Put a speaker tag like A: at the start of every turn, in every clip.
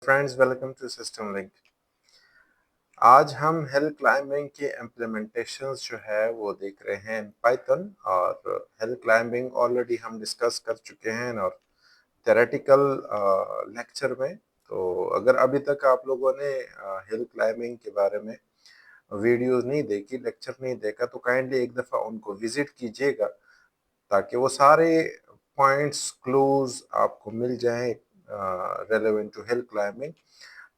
A: Friends, welcome to system link. आज हम hill climbing के इम्प्लीमेंटेशंस जो है वो देख रहे हैं पाइथन। और हिल क्लाइंबिंग ऑलरेडी हम डिस्कस कर चुके हैं और थेरेटिकल लेक्चर में। तो अगर अभी तक आप लोगों ने हिल क्लाइंबिंग के बारे में वीडियोस नहीं देखी, लेक्चर नहीं देखा, तो काइंडली एक दफ़ा उनको विजिट कीजिएगा ताकि वो सारे पॉइंट्स क्लूज आपको मिल जाएं रेलेवेंट टू हिल क्लाइंबिंग।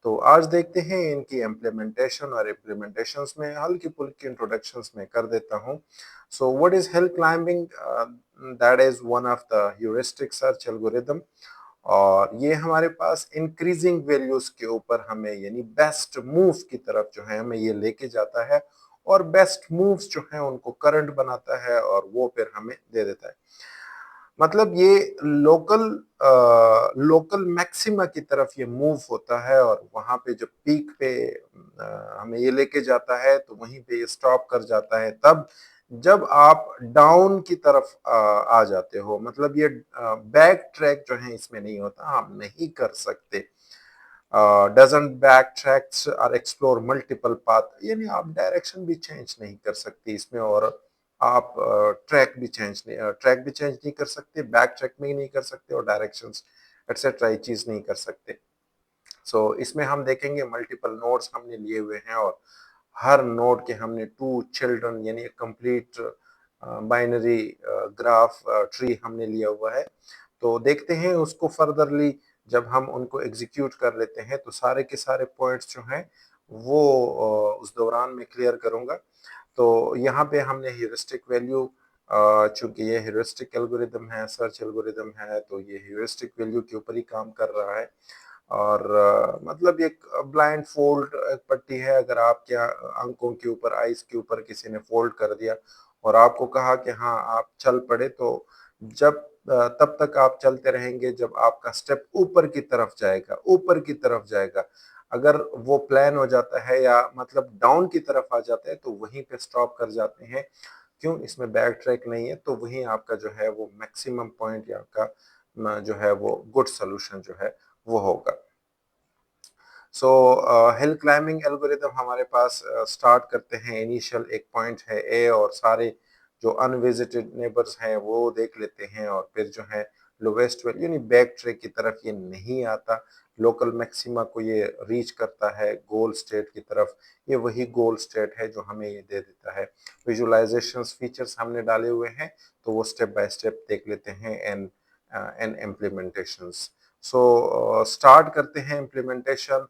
A: तो आज देखते हैं इनकी इम्प्लीमेंटेशन और इम्प्लीमेंटेशंस में हल्की फुल्की इंट्रोडक्शंस में कर देता हूं। So what is hill climbing? That is one of the heuristic search algorithm. और ये हमारे पास इंक्रीजिंग वैल्यूज के ऊपर हमें यानी बेस्ट मूव की तरफ जो है हमें ये लेके जाता है और बेस्ट मूव्स जो है उनको करंट बनाता है और वो फिर हमें दे देता है। मतलब ये लोकल लोकल मैक्सिमा की तरफ ये मूव होता है और वहां पे जब पीक पे हमें ये लेके जाता है तो वहीं पे ये स्टॉप कर जाता है तब जब आप डाउन की तरफ आ जाते हो। मतलब ये बैक ट्रैक जो है इसमें नहीं होता, आप नहीं कर सकते। डजंट बैक ट्रैक्स और एक्सप्लोर मल्टीपल पाथ, यानी आप डायरेक्शन भी चेंज नहीं कर सकते इसमें। और आप ट्रैक भी चेंज नहीं कर सकते, बैक ट्रैक में ही नहीं कर सकते और डायरेक्शंस एक्सेट्रा ये चीज नहीं कर सकते। सो इसमें हम देखेंगे मल्टीपल नोड्स हमने लिए हुए हैं और हर नोड के हमने टू चिल्ड्रन यानी कंप्लीट बाइनरी ग्राफ ट्री हमने लिया हुआ है। तो देखते हैं उसको फर्दरली जब हम उनको एग्जीक्यूट कर लेते हैं तो सारे के सारे पॉइंट्स जो हैं वो उस दौरान में क्लियर करूंगा। तो यहाँ पे हमने ह्यूरिस्टिक वैल्यू, चूंकि ये ह्यूरिस्टिक एल्गोरिदम है, सर्च एल्गोरिदम है, तो ये ह्यूरिस्टिक वैल्यू के ऊपर ही काम कर रहा है। और मतलब एक ब्लाइंड फोल्ड पट्टी है। अगर आपके अंकों के ऊपर, आइस के ऊपर किसी ने फोल्ड कर दिया और आपको कहा कि हाँ आप चल पड़े, तो जब तब तक आप चलते रहेंगे जब आपका स्टेप ऊपर की तरफ जाएगा, ऊपर की तरफ जाएगा। अगर वो प्लान हो जाता है या मतलब डाउन की तरफ आ जाता है तो वहीं पे स्टॉप कर जाते हैं। क्यों? इसमें बैक ट्रैक नहीं है, तो वहीं आपका जो है वो मैक्सिमम पॉइंट या आपका जो है वो गुड सोल्यूशन जो है वो होगा। सो हिल क्लाइंबिंग एल्गोरिथम हमारे पास स्टार्ट करते हैं, इनिशियल एक पॉइंट है ए और सारे जो अनविजिटेड नेबर्स हैं वो देख लेते हैं और फिर जो है लोवेस्ट वैल्यू यानी बैक ट्रैक की तरफ ये नहीं आता, लोकल मैक्सिमा को ये रीच करता है गोल स्टेट की तरफ। ये वही गोल स्टेट है जो हमें ये दे देता है। विजुअलाइजेशंस फीचर्स हमने डाले हुए हैं तो वो स्टेप बाय स्टेप देख लेते हैं एंड इम्प्लीमेंटेशंस। सो स्टार्ट करते हैं इम्प्लीमेंटेशन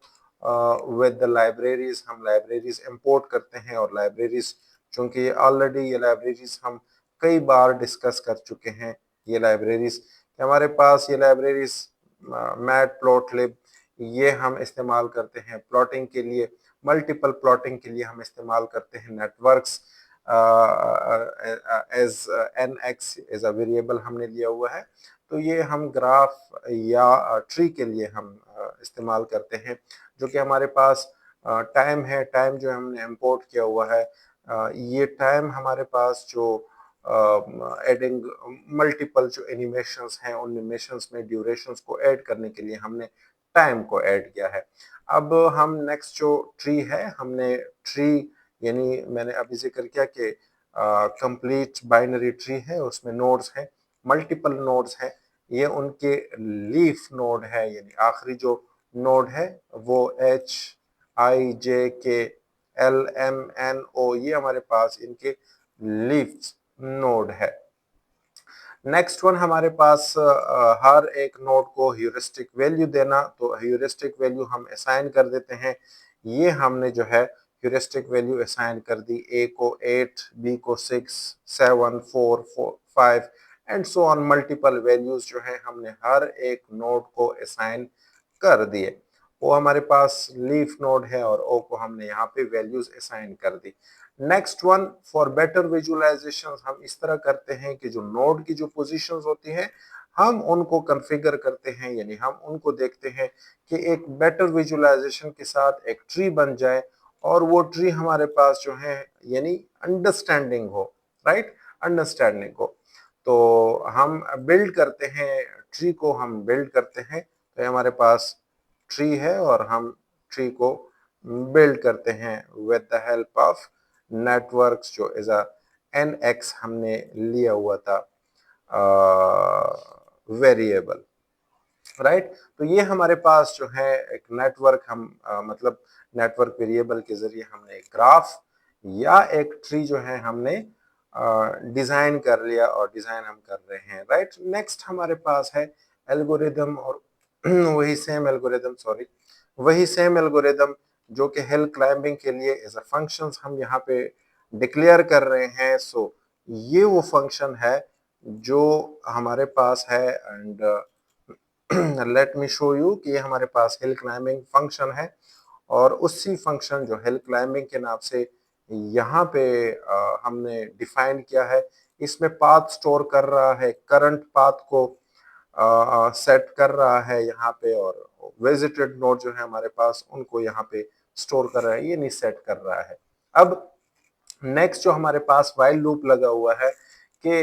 A: विद द लाइब्रेरीज। हम लाइब्रेरीज इंपोर्ट करते हैं और लाइब्रेरीज, चूंकि ऑलरेडी ये लाइब्रेरीज हम कई बार डिस्कस कर चुके हैं। ये लाइब्रेरीज हमारे पास, ये लाइब्रेरीज मैटप्लॉटलिब, ये हम इस्तेमाल करते हैं प्लॉटिंग के लिए, मल्टीपल प्लॉटिंग के लिए हम इस्तेमाल करते हैं networks as an X as a variable हमने लिया हुआ है। तो ये हम ग्राफ या ट्री के लिए हम इस्तेमाल करते हैं। जो कि हमारे पास टाइम है, टाइम जो हमने इंपोर्ट किया हुआ है, ये टाइम हमारे पास जो एडिंग मल्टीपल जो एनिमेशंस हैं उन एनिमेशंस में ड्यूरेशंस को ऐड करने के लिए हमने टाइम को ऐड किया है। अब हम नेक्स्ट जो ट्री है, हमने ट्री यानी मैंने अभी जिक्र किया कि कंप्लीट बाइनरी ट्री है, उसमें नोड्स हैं, मल्टीपल नोड्स हैं। ये उनके लीफ नोड है, यानी आखिरी जो नोड है वो HIJKLMNO, ये हमारे पास इनके लीफ नोड है। नेक्स्ट वन हमारे पास हर एक नोड को ह्यूरिस्टिक वैल्यू देना, तो ह्यूरिस्टिक वैल्यू हम असाइन कर देते हैं। ये हमने जो है ह्यूरिस्टिक वैल्यू असाइन कर दी, ए को 8, बी को 6, 7, 4, 5 and so on. Multiple values जो है हमने हर एक नोड को असाइन कर दिए। वो हमारे पास लीफ नोड है और ओ को हमने यहाँ पे वैल्यूज असाइन कर दी। Next one, for better visualization हम इस तरह करते हैं कि जो नोड की जो पोजीशंस होती हैं हम उनको कॉन्फ़िगर करते हैं, यानी हम उनको देखते हैं कि एक बेटर विजुअलाइजेशन के साथ एक ट्री बन जाए और वो ट्री हमारे पास जो है यानी अंडरस्टैंडिंग हो, राइट, अंडरस्टैंडिंग हो। तो हम बिल्ड करते हैं ट्री को, हम बिल्ड करते हैं। तो हमारे पास ट्री है और हम ट्री को बिल्ड करते हैं with the help of networks जो एज अ nx हमने लिया हुआ था वेरिएबल, राइट। तो ये हमारे पास जो है एक नेटवर्क हम मतलब नेटवर्क वेरिएबल के जरिए हमने एक ग्राफ या एक ट्री जो है हमने डिजाइन कर लिया और डिजाइन हम कर रहे हैं, राइट। नेक्स्ट हमारे पास है एल्गोरिदम और वही सेम एल्गोरिदम जो कि हिल क्लाइंबिंग के लिए एज अ फंक्शंस हम यहाँ पे डिक्लेयर कर रहे हैं। सो ये वो फंक्शन है जो हमारे पास है and let me show you कि ये हमारे पास हिल क्लाइंबिंग फंक्शन है और उसी फंक्शन जो हिल क्लाइंबिंग के नाम से यहाँ पे हमने डिफाइन किया है, इसमें पाथ स्टोर कर रहा है, करंट पाथ को सेट कर रहा है यहाँ पे, और विजिटेड नोड जो है हमारे पास उनको यहाँ पे स्टोर कर रहा है, ये नहीं सेट कर रहा है। अब नेक्स्ट जो हमारे पास व्हाइल लूप लगा हुआ है कि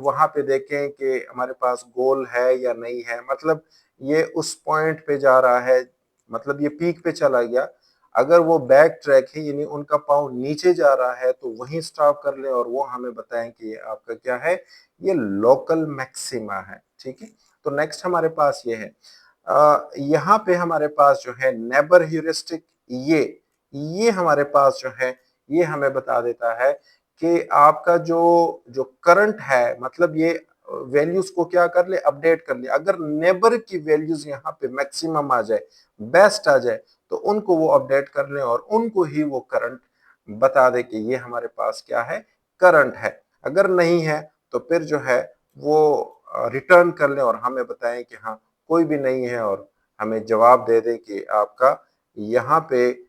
A: वहां पे देखें कि हमारे पास गोल है या नहीं है, मतलब ये उस पॉइंट पे जा रहा है, मतलब ये पीक पे चला गया। अगर वो बैक ट्रैक है यानी उनका पाँव नीचे जा रहा है तो वहीं स्टॉप कर ले और वो हमें बताएं कि ये आपका क्या है, ये लोकल मैक्सिमा है, ठीक है। तो नेक्स्ट हमारे पास ये है, यहाँ पे हमारे पास जो है नेबर ह्यूरिस्टिक, ये हमारे पास जो है ये हमें बता देता है कि आपका जो जो करंट है, मतलब ये वैल्यूज को क्या कर ले, अपडेट कर ले। अगर नेबर की वैल्यूज यहाँ पे मैक्सिमम आ जाए, बेस्ट आ जाए, तो उनको वो अपडेट कर ले और उनको ही वो करंट बता दे कि ये हमारे पास क्या है, करंट है। अगर नहीं है तो फिर जो है वो रिटर्न कर ले और हमें बताएं कि हाँ कोई भी नहीं है, और हमें जवाब दे दे कि आपका यहाँ पे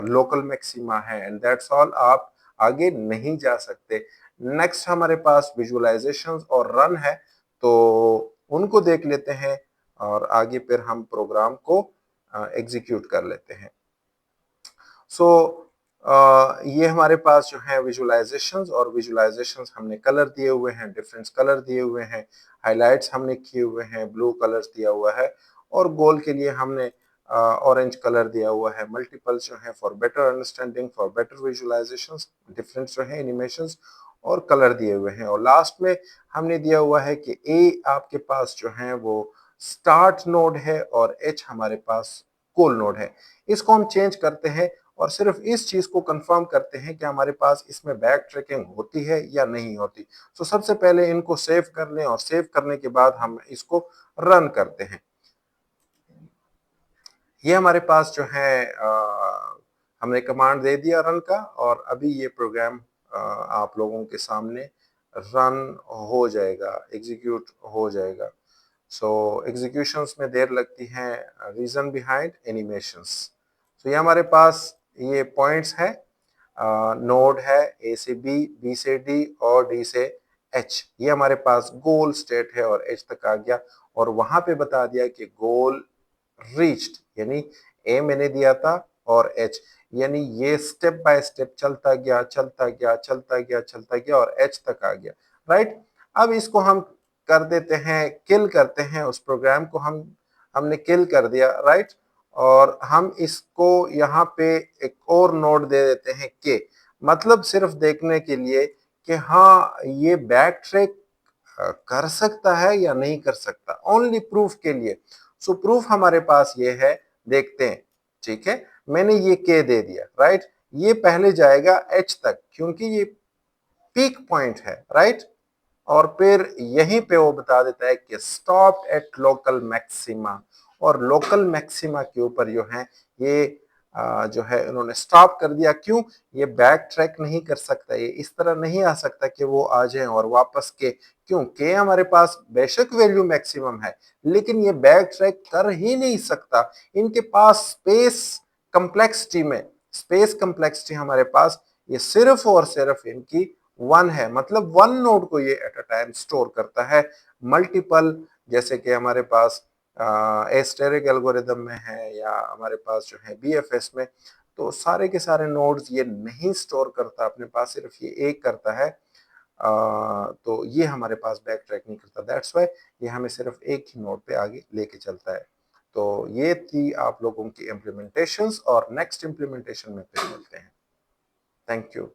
A: लोकल मैक्सिमा है एंड दैट्स ऑल, आप आगे नहीं जा सकते। नेक्स्ट हमारे पास विजुअलाइजेशंस और रन है, तो उनको देख लेते हैं और आगे फिर हम प्रोग्राम को एग्जीक्यूट कर लेते हैं। सो ये हमारे पास जो है विजुअलाइजेशंस, और विजुअलाइजेशंस हमने कलर दिए हुए हैं, डिफरेंट कलर दिए हुए हैं, हाइलाइट्स हमने किए हुए हैं, ब्लू कलर्स दिया हुआ है, और गोल के लिए हमने ऑरेंज कलर दिया हुआ है। मल्टीपल्स जो है for better understanding, for better visualisations, different जो है एनिमेशंस और कलर दिए हुए हैं। और लास्ट में हमने दिया हुआ है कि ए आपके पास जो है वो स्टार्ट नोड है और एच हमारे पास गोल नोड है। इसको हम चेंज करते हैं और सिर्फ इस चीज को कंफर्म करते हैं कि हमारे पास इसमें बैक ट्रैकिंग होती है या नहीं होती। तो सबसे पहले इनको सेव कर लें और सेव करने के बाद हम इसको रन करते हैं। ये हमारे पास जो है हमने कमांड दे दिया रन का, और अभी ये प्रोग्राम आप लोगों के सामने रन हो जाएगा, एग्जीक्यूट हो जाएगा। सो एग्जीक्यूशंस में देर लगती है, रीजन बिहाइंड एनिमेशंस। तो ये हमारे पास ये पॉइंट्स है, नोड है ए से बी, बी से डी और डी से एच। ये हमारे पास गोल स्टेट है और एच तक आ गया, और वहां पे बता दिया कि गोल रीच्ड, यानी ए मैंने दिया था और एच, यानी ये स्टेप बाय स्टेप चलता गया चलता गया चलता गया चलता गया और एच तक आ गया, राइट। अब इसको हम कर देते हैं, किल करते हैं उस प्रोग्राम को, हमने किल कर दिया, राइट। और हम इसको यहाँ पे एक और नोड दे देते हैं के, मतलब सिर्फ देखने के लिए कि हाँ ये बैक ट्रैक कर सकता है या नहीं कर सकता, ओनली प्रूफ के लिए। सो प्रूफ हमारे पास ये है, देखते हैं, ठीक है। मैंने ये के दे दिया, राइट। ये पहले जाएगा एच तक क्योंकि ये पीक पॉइंट है, राइट। और फिर यहीं पे वो बता देता है कि स्टॉप एट लोकल मैक्सिमा, और लोकल मैक्सिमा के ऊपर जो है ये जो है उन्होंने स्टॉप कर दिया। क्यों? ये बैक ट्रैक नहीं कर सकता, ये इस तरह नहीं आ सकता कि वो आ जाए और वापस के, क्यों के हमारे पास बेशक वैल्यू मैक्सिमम है लेकिन ये बैक ट्रैक कर ही नहीं सकता। इनके पास स्पेस कम्प्लेक्सिटी हमारे पास ये सिर्फ और सिर्फ इनकी वन है, मतलब वन नोड को ये एट अ टाइम स्टोर करता है। मल्टीपल जैसे कि हमारे पास एस्टेरिक एल्गोरिदम में है या हमारे पास जो है बीएफएस में, तो सारे के सारे नोड्स ये नहीं स्टोर करता अपने पास, सिर्फ ये एक करता है। तो ये हमारे पास बैक ट्रैक नहीं करता, दैट्स वाई ये हमें सिर्फ एक ही नोड पे आगे लेके चलता है। तो ये थी आप लोगों की इम्प्लीमेंटेशंस, और नेक्स्ट इम्प्लीमेंटेशन में फिर मिलते हैं। Thank you.